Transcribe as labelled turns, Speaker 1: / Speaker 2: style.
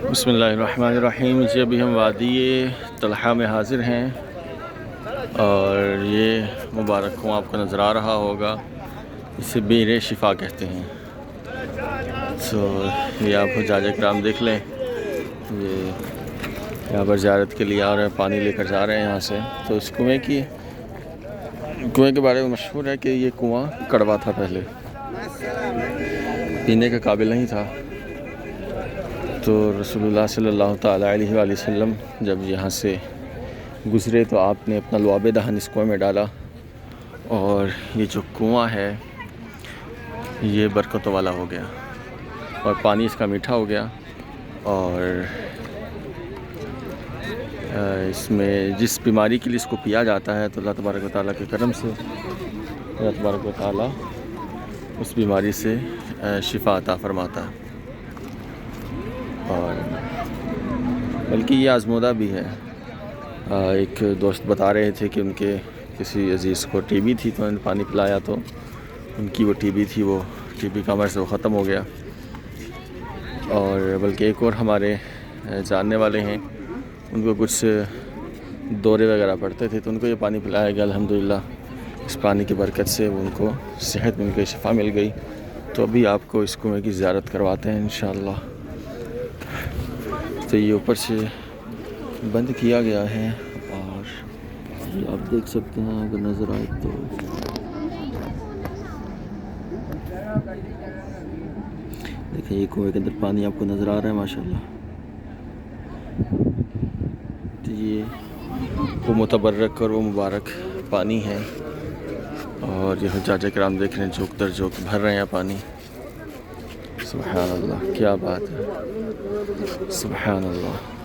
Speaker 1: بسم اللہ الرحمن الرحیم۔ جی ابھی ہم وادی طلحہ میں حاضر ہیں اور یہ مبارک کنواں آپ کو نظر آ رہا ہوگا، اسے بیر شفا کہتے ہیں۔ تو یہ آپ حجاج کرام دیکھ لیں، یہ یہاں پر زیارت کے لیے آ رہے ہیں، پانی لے کر جا رہے ہیں یہاں سے۔ تو اس کنویں کے بارے میں مشہور ہے کہ یہ کنواں کڑوا تھا، پہلے پینے کے قابل نہیں تھا۔ تو رسول اللہ صلی اللہ تعالیٰ علیہ وآلہ وسلم جب یہاں سے گزرے تو آپ نے اپنا لعاب دہن اس کنویں میں ڈالا، اور یہ جو کنواں ہے یہ برکتوں والا ہو گیا، اور پانی اس کا میٹھا ہو گیا، اور اس میں جس بیماری کے لیے اس کو پیا جاتا ہے تو اللہ تبارک و تعالیٰ کے کرم سے اللہ تبارک و تعالیٰ اس بیماری سے شفا عطا فرماتا ہے۔ اور بلکہ یہ آزمودہ بھی ہے۔ ایک دوست بتا رہے تھے کہ ان کے کسی عزیز کو ٹی بی تھی، تو انہوں نے پانی پلایا تو ان کی وہ ٹی بی تھی، وہ ٹی بی کا مرض وہ ختم ہو گیا۔ اور بلکہ ایک اور ہمارے جاننے والے ہیں، ان کو کچھ دورے وغیرہ پڑتے تھے، تو ان کو یہ پانی پلایا گیا، الحمدللہ اس پانی کی برکت سے ان کو صحت میں ان کو شفا مل گئی۔ تو ابھی آپ کو اس کنویں کی زیارت کرواتے ہیں انشاءاللہ۔ تو یہ اوپر سے بند کیا گیا ہے، اور یہ آپ دیکھ سکتے ہیں اگر نظر آئے تو دیکھیں، یہ کنویں کے اندر پانی آپ کو نظر آ رہا ہے ماشاءاللہ۔ تو یہ وہ متبرک اور وہ مبارک پانی ہے، اور یہ حجاج کرام دیکھ رہے ہیں جھوک در جھوک بھر رہے ہیں پانی۔ سبحان اللہ، کیا بات ہے، سبحان اللہ۔